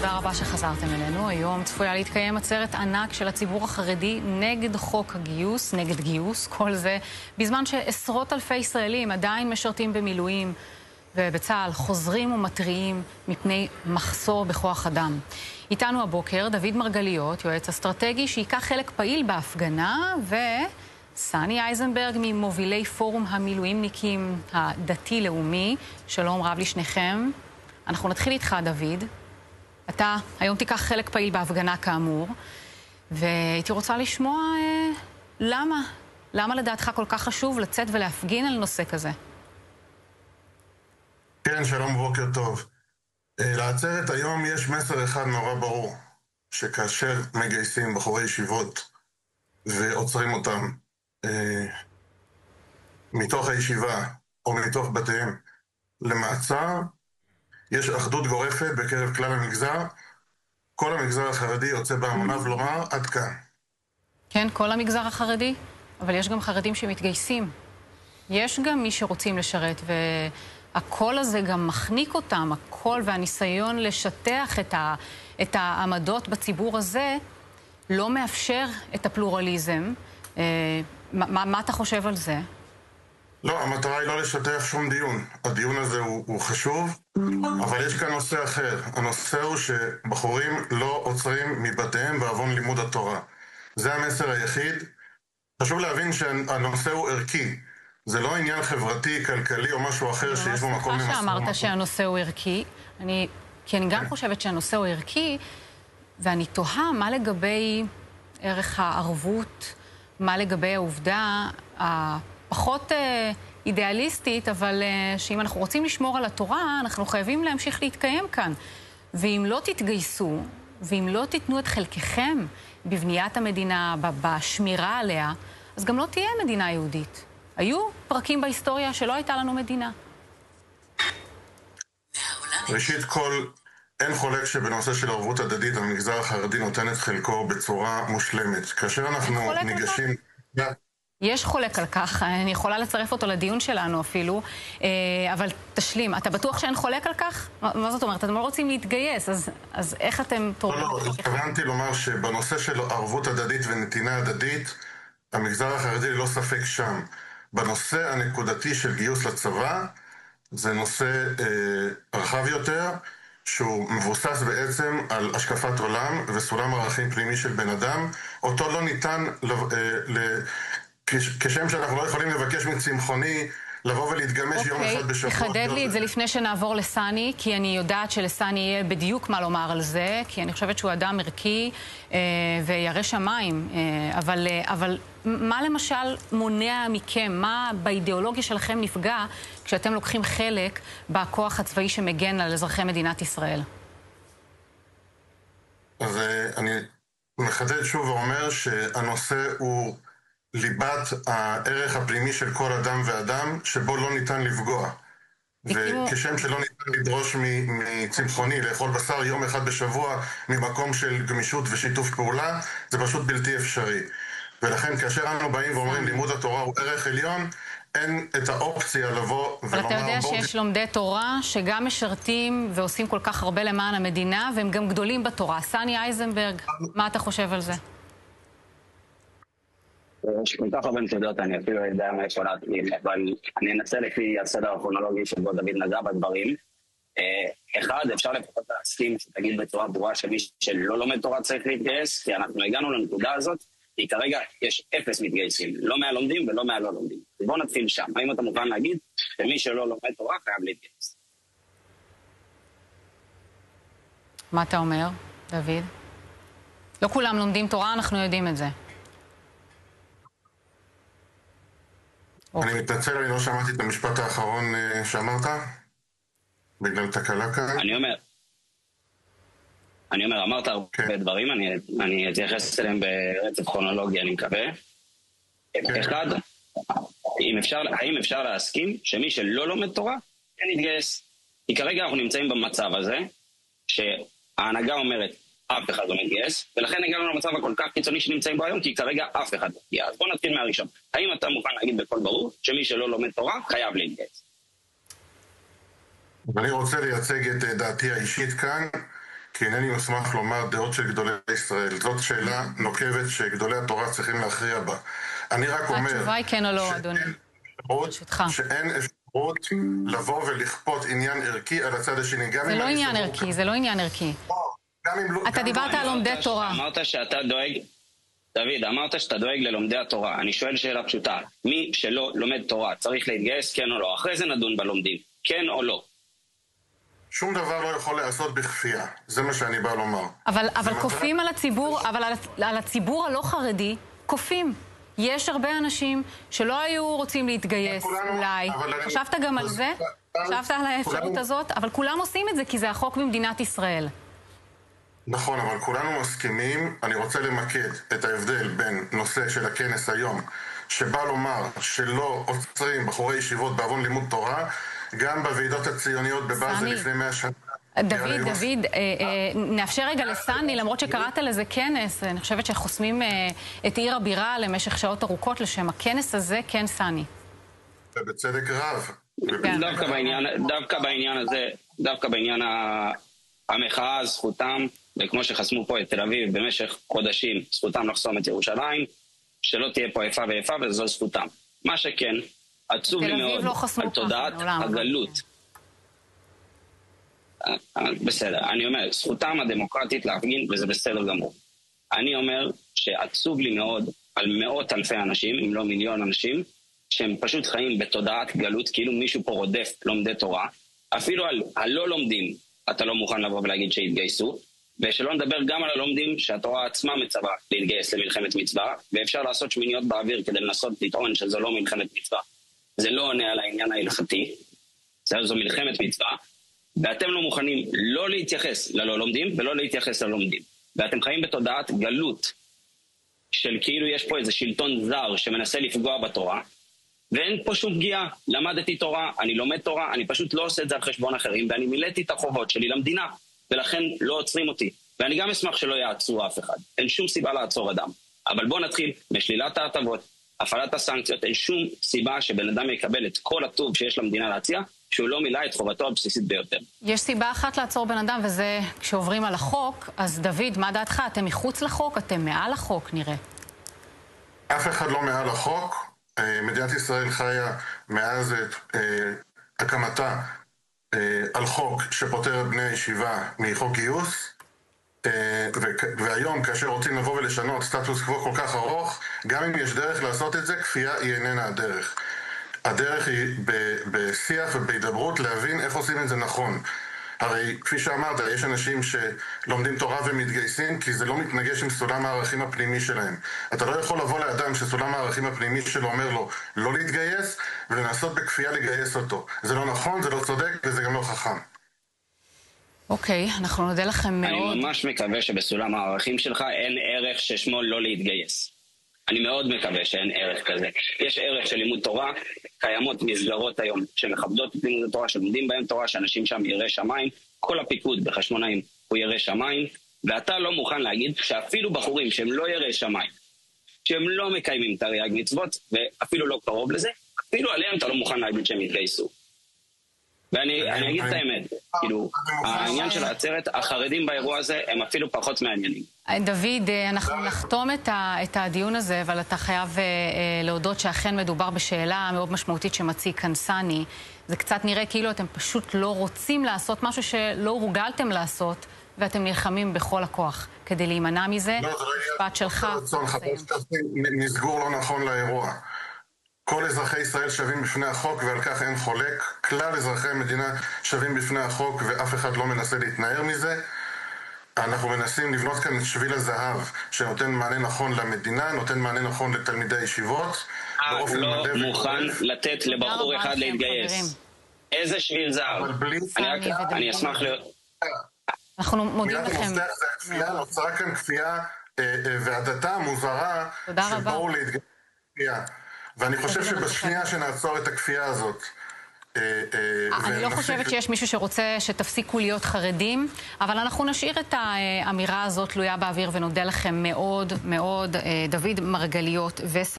תודה רבה שחזרתם אלינו. היום צפויה להתקיים עצרת ענק של הציבור החרדי נגד חוק הגיוס, נגד גיוס, כל זה בזמן שעשרות אלפי ישראלים עדיין משרתים במילואים ובצה"ל חוזרים ומתריעים מפני מחסור בכוח אדם. איתנו הבוקר דוד מרגליות, יועץ אסטרטגי שיקח חלק פעיל בהפגנה, וסני אייזנברג ממובילי פורום המילואימניקים הדתי-לאומי. שלום רב לשניכם. אנחנו נתחיל איתך, דוד. אתה היום תיקח חלק פעיל בהפגנה כאמור, והייתי רוצה לשמוע למה לדעתך כל כך חשוב לצאת ולהפגין על נושא כזה? כן, שלום, בוקר טוב. לעצרת היום יש מסר אחד נורא ברור, שכאשר מגייסים בחורי ישיבות ועוצרים אותם מתוך הישיבה או מתוך בתיהם למעצר, יש אחדות גורפת בקרב כלל המגזר. כל המגזר החרדי יוצא בהמוניו לומר עד כאן. כן, כל המגזר החרדי, אבל יש גם חרדים שמתגייסים. יש גם מי שרוצים לשרת, והקול הזה גם מחניק אותם, הקול והניסיון לשטח את העמדות בציבור הזה לא מאפשר את הפלורליזם. מה אתה חושב על זה? לא, המטרה היא לא לשתף שום דיון. הדיון הזה הוא חשוב, אבל יש כאן נושא אחר. הנושא הוא שבחורים לא עוצרים מבתיהם בעוון לימוד התורה. זה המסר היחיד. חשוב להבין שהנושא הוא ערכי. זה לא עניין חברתי, כלכלי או משהו אחר שיש בו מקום למסור. שאמרת שהנושא הוא ערכי, כי אני גם חושבת שהנושא הוא ערכי, ואני תוהה מה לגבי ערך הערבות, מה לגבי העובדה פחות אידיאליסטית, אבל שאם אנחנו רוצים לשמור על התורה, אנחנו חייבים להמשיך להתקיים כאן. ואם לא תתגייסו, ואם לא תיתנו את חלקכם בבניית המדינה, בשמירה עליה, אז גם לא תהיה מדינה יהודית. היו פרקים בהיסטוריה שלא הייתה לנו מדינה. ראשית כל, אין חולק שבנושא של ערבות הדדית, המגזר החרדי נותן את חלקו בצורה מושלמת. כאשר אנחנו ניגשים... יש חולק על כך, אני יכולה לצרף אותו לדיון שלנו אפילו, אבל תשלים, אתה בטוח שאין חולק על כך? מה זאת אומרת? אתם לא רוצים להתגייס, אז איך אתם תורמים? לא, התכוונתי לומר שבנושא של ערבות הדדית ונתינה הדדית, המגזר החרדי לא ספק שם. בנושא הנקודתי של גיוס לצבא, זה נושא רחב יותר, שהוא מבוסס בעצם על השקפת עולם וסולם ערכים פנימי של בן אדם. אותו לא ניתן כשם שאנחנו לא יכולים לבקש מצמחוני לבוא ולהתגמש יום אחד בשבוע. תחדד לי את זה לפני שנעבור לסני, כי אני יודעת שלסני יהיה בדיוק מה לומר על זה, כי אני חושבת שהוא אדם ערכי וירא שמיים. אבל מה למשל מונע מכם? מה באידיאולוגיה שלכם נפגע כשאתם לוקחים חלק בכוח הצבאי שמגן על אזרחי מדינת ישראל? אז אני מחדד שוב ואומר שהנושא הוא ליבת הערך הפנימי של כל אדם ואדם, שבו לא ניתן לפגוע. וכשם שלא ניתן לדרוש מצמחוני לאכול בשר יום אחד בשבוע ממקום של גמישות ושיתוף פעולה, זה פשוט בלתי אפשרי. ולכן כאשר אנו באים ואומרים לימוד התורה הוא ערך עליון, אין את האופציה לבוא ולומר... אבל אתה יודע שיש לומדי תורה שגם משרתים ועושים כל כך הרבה למען המדינה, והם גם גדולים בתורה. סני אייזנברג, מה אתה חושב על זה? יש כל כך הרבה נקודות, אני אפילו יודע מאיפה להתחיל, אבל אני אנסה לפי הסדר הכרונולוגי שבו דוד נגע בדברים. אחד, אפשר לפחות להסכים שתגיד בצורה ברורה שמי שלא לומד תורה צריך להתגייס, כי אנחנו הגענו לנקודה הזאת, כי כרגע יש 0 מתגייסים, לא מהלומדים ולא מהלא לומדים. בואו נתחיל שם. האם אתה מוכן להגיד שמי שלא לומד תורה חייב להתגייס? מה אתה אומר, דוד? לא כולם לומדים תורה, אנחנו יודעים את זה. אני מתנצל, אני לא שמעתי את המשפט האחרון שאמרת, בגלל תקלה כאן. אני אומר, אמרת הרבה דברים, אני אתייחס אליהם ברצף כרונולוגי, אני מקווה. אחד, האם אפשר להסכים שמי שלא לומד תורה, כן יתגייס? כי כרגע אנחנו נמצאים במצב הזה, שההנהגה אומרת, אף אחד לא מתגייס, ולכן הגענו למצב הכל כך קיצוני שנמצאים בו היום, כי כרגע אף אחד לא מתגייס. אז בואו נתחיל מהראשון. האם אתה מוכן להגיד בכל ברור שמי שלא לומד תורה חייב להתגייס? אני רוצה לייצג את דעתי האישית כאן, כי אינני מוסמך לומר דעות של גדולי ישראל. זאת שאלה נוקבת שגדולי התורה צריכים להכריע בה. אני רק אומר... התשובה היא כן או לא, אדוני. שאין אפשרות לבוא ולכפות עניין ערכי על הצד השני. זה לא עניין ערכי, זה לא עניין ערכי. אתה דיברת על לומדי תורה. אמרת שאתה דואג... דוד, אמרת שאתה דואג ללומדי התורה. אני שואל שאלה פשוטה. מי שלא לומד תורה צריך להתגייס, כן או לא? אחרי זה נדון בלומדים. כן או לא? שום דבר לא יכול לעשות בכפייה. זה מה שאני בא לומר. אבל כופים על הציבור, אבל על הציבור הלא חרדי, כופים. יש הרבה אנשים שלא היו רוצים להתגייס, אולי. חשבת גם על זה? חשבת על האפשרות הזאת? אבל כולם עושים את זה כי זה החוק במדינת ישראל. נכון, אבל כולנו מסכימים. אני רוצה למקד את ההבדל בין נושא של הכנס היום, שבא לומר שלא עוצרים בחורי ישיבות בעוון לימוד תורה, גם בוועידות הציוניות בבאזל לפני 100 שנה. דוד, נאפשר רגע לסני, למרות שקראת לזה כנס, אני חושבת שחוסמים את עיר הבירה למשך שעות ארוכות לשם הכנס הזה, כן סני. ובצדק רב. דווקא בעניין המחאה, זכותם, וכמו שחסמו פה את תל אביב במשך חודשים, זכותם לחסום את ירושלים, שלא תהיה פה איפה ואיפה, וזו זכותם. מה שכן, עצוב לי מאוד על תודעת הגלות. בסדר, אני אומר, זכותם הדמוקרטית להפגין, וזה בסדר גמור. אני אומר שעצוב לי מאוד על מאות אלפי אנשים, אם לא מיליון אנשים, שהם פשוט חיים בתודעת גלות, כאילו מישהו פה רודף לומדי תורה. אפילו על הלא לומדים, אתה לא מוכן לבוא ולהגיד שהתגייסו, ושלא נדבר גם על הלומדים שהתורה עצמה מצווה להתגייס למלחמת מצווה, ואפשר לעשות שמיניות באוויר כדי לנסות לטעון שזו לא מלחמת מצווה. זה לא עונה על העניין ההלכתי, זו מלחמת מצווה, ואתם לא מוכנים לא להתייחס ללא לומדים ולא להתייחס ללומדים. ואתם חיים בתודעת גלות של כאילו יש פה איזה שלטון זר שמנסה לפגוע בתורה, ואין פה שום פגיעה. למדתי תורה, אני לומד תורה, אני פשוט לא עושה את זה על חשבון אחרים, ואני מילאתי את החובות שלי למדינה, ולכן לא עוצרים אותי. ואני גם אשמח שלא יעצרו אף אחד. אין שום סיבה לעצור אדם. אבל בוא נתחיל משלילת ההטבות, הפעלת הסנקציות. אין שום סיבה שבן אדם יקבל את כל הטוב שיש למדינה להציע, שהוא לא מילא את חובתו הבסיסית ביותר. יש סיבה אחת לעצור בן אדם, וזה כשעוברים על החוק. אז דוד, מה דעתך? אתם מחוץ לחוק? אתם מעל החוק, נראה. אף אחד לא מעל החוק. מדינת ישראל חיה מאז הקמתה על חוק שפוטר בני הישיבה מחוק גיוס, והיום כאשר רוצים לבוא ולשנות סטטוס קוו כל כך ארוך, גם אם יש דרך לעשות את זה, כפייה היא איננה הדרך. הדרך היא בשיח ובהידברות להבין איך עושים את זה נכון. הרי כפי שאמרת, יש אנשים שלומדים תורה ומתגייסים כי זה לא מתנגש עם סולם הערכים הפנימי שלהם. אתה לא יכול לבוא לאדם שסולם הערכים הפנימי שלו אומר לו לא להתגייס ולנסות בכפייה לגייס אותו. זה לא נכון, זה לא צודק וזה גם לא חכם. אוקיי, אנחנו נודה לכם מאוד. אני ממש מקווה שבסולם הערכים שלך אין ערך ששמו לא להתגייס. אני מאוד מקווה שאין ערך כזה. יש ערך של לימוד תורה, קיימות מסגרות היום שמכבדות את לימוד התורה, שלומדים בהם תורה, שאנשים שם ירא שמיים, כל הפיקוד בחשמונאים הוא ירא שמיים, ואתה לא מוכן להגיד שאפילו בחורים שהם לא ירא שמיים, שהם לא מקיימים תרי"ג מצוות, ואפילו לא קרוב לזה, אפילו עליהם אתה לא מוכן להגיד שהם יתגייסו. ואני אגיד את האמת, כאילו, העניין של העצרת, החרדים באירוע הזה הם אפילו פחות מעניינים. דוד, אנחנו נחתום את הדיון הזה, אבל אתה חייב להודות שאכן מדובר בשאלה מאוד משמעותית שמציג כאן סני. זה קצת נראה כאילו אתם פשוט לא רוצים לעשות משהו שלא הורגלתם לעשות, ואתם נלחמים בכל הכוח כדי להימנע מזה. משפט שלך. נסגור לא נכון לאירוע. כל אזרחי ישראל שווים בפני החוק, ועל כך אין חולק. כלל אזרחי המדינה שווים בפני החוק, ואף אחד לא מנסה להתנער מזה. אנחנו מנסים לבנות כאן את שביל הזהב, שנותן מענה נכון למדינה, נותן מענה נכון לתלמידי הישיבות. לא מוכן לתת לבחור אחד להתגייס. איזה שביל זהב? אני אשמח להיות... אנחנו מודים לכם. מילת המפתח זה הכפייה, נוצרה כאן כפייה והדתה מוזרה, שבאו להתגייס כפייה. ואני חושב שבשנייה שנעצור את הכפייה הזאת... אני לא חושבת שיש מישהו שרוצה שתפסיקו להיות חרדים, אבל אנחנו נשאיר את האמירה הזאת תלויה באוויר ונודה לכם מאוד מאוד, דוד מרגליות